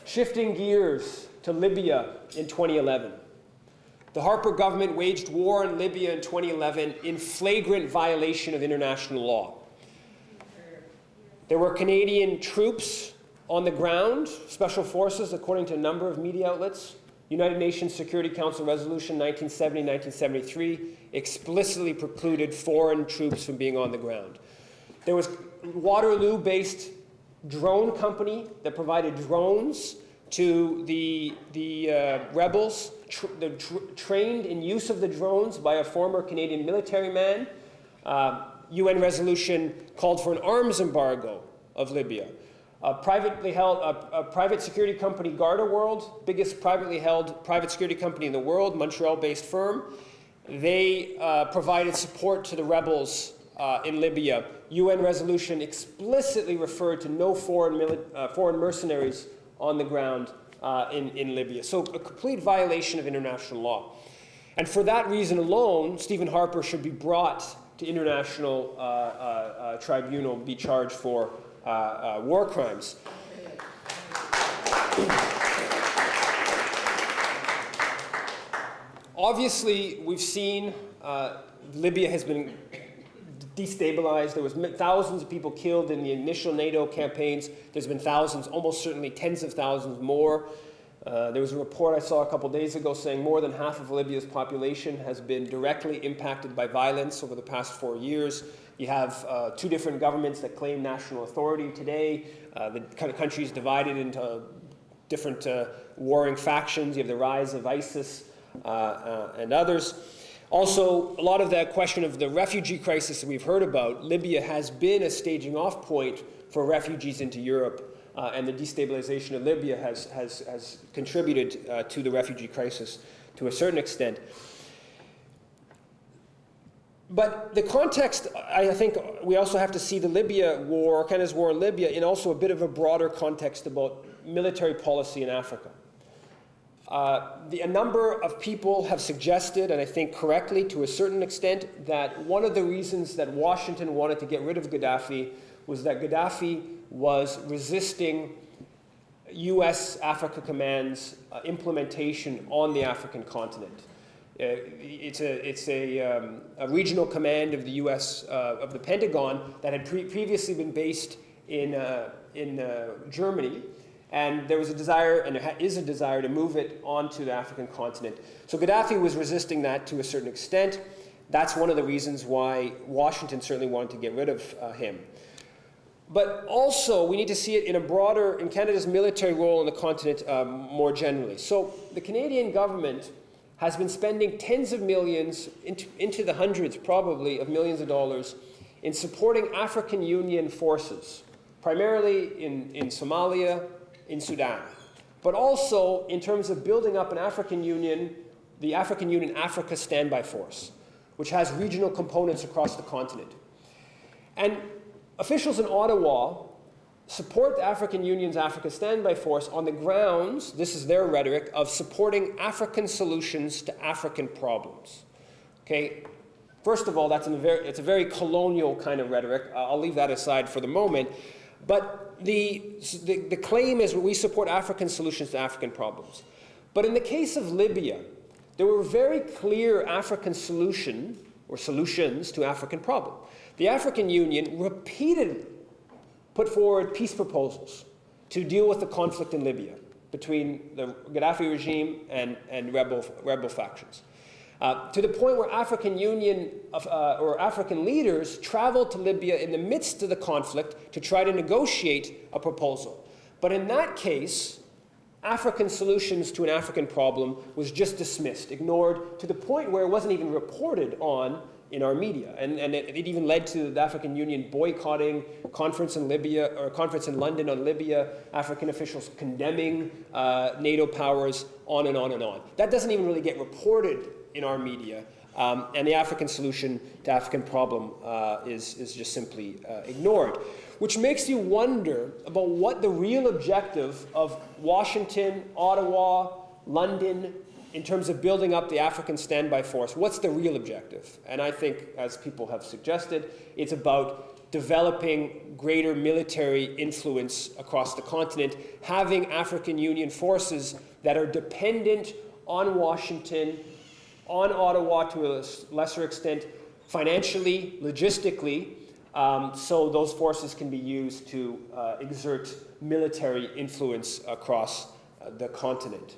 Shifting gears to Libya in 2011. The Harper government waged war in Libya in 2011 in flagrant violation of international law. There were Canadian troops on the ground, special forces, according to a number of media outlets. United Nations Security Council Resolution 1970-1973 explicitly precluded foreign troops from being on the ground. There was Waterloo-based drone company that provided drones to the rebels, trained in use of the drones by a former Canadian military man. UN resolution called for an arms embargo of Libya. A private security company, Garda World, biggest privately held private security company in the world, Montreal-based firm, they provided support to the rebels in Libya. UN resolution explicitly referred to no foreign mercenaries on the ground in Libya. So a complete violation of international law. And for that reason alone, Stephen Harper should be brought to international tribunal, be charged for war crimes. Obviously, we've seen Libya has been destabilized. There was thousands of people killed in the initial NATO campaigns. There's been thousands, almost certainly tens of thousands more. There was a report I saw a couple days ago saying more than half of Libya's population has been directly impacted by violence over the past 4 years. You have two different governments that claim national authority today. The country is divided into different warring factions. You have the rise of ISIS and others. Also, a lot of that question of the refugee crisis that we've heard about, Libya has been a staging off point for refugees into Europe, and the destabilization of Libya has contributed to the refugee crisis to a certain extent. But the context, I think we also have to see the Libya war, Canada's war in Libya, in also a bit of a broader context about military policy in Africa. A number of people have suggested, and I think correctly to a certain extent, that one of the reasons that Washington wanted to get rid of Gaddafi was that Gaddafi was resisting U.S. Africa Command's implementation on the African continent. It's a regional command of the U.S. Of the Pentagon that had previously been based in Germany. And there was a desire, and there is a desire, to move it onto the African continent. So Gaddafi was resisting that to a certain extent. That's one of the reasons why Washington certainly wanted to get rid of him. But also, we need to see it in Canada's military role on the continent more generally. So the Canadian government has been spending tens of millions, into the hundreds probably, of millions of dollars in supporting African Union forces, primarily in Somalia, in Sudan, but also in terms of building up an African Union, the African Union Africa Standby Force, which has regional components across the continent. And officials in Ottawa support the African Union's Africa Standby Force on the grounds, this is their rhetoric, of supporting African solutions to African problems. Okay? First of all, it's a very colonial kind of rhetoric. I'll leave that aside for the moment. But the claim is we support African solutions to African problems. But in the case of Libya, there were very clear African solutions to African problem. The African Union repeatedly put forward peace proposals to deal with the conflict in Libya between the Gaddafi regime and rebel factions. To the point where African Union or African leaders traveled to Libya in the midst of the conflict to try to negotiate a proposal. But in that case, African solutions to an African problem was just dismissed, ignored, to the point where it wasn't even reported on in our media. And it even led to the African Union boycotting a conference in Libya, or a conference in London on Libya, African officials condemning NATO powers, on and on and on. That doesn't even really get reported in our media, and the African solution to African problem is just simply ignored, which makes you wonder about what the real objective of Washington, Ottawa, London, in terms of building up the African Standby Force, what's the real objective? And I think, as people have suggested, it's about developing greater military influence across the continent, having African Union forces that are dependent on Washington, on Ottawa to a lesser extent, financially, logistically, so those forces can be used to exert military influence across the continent.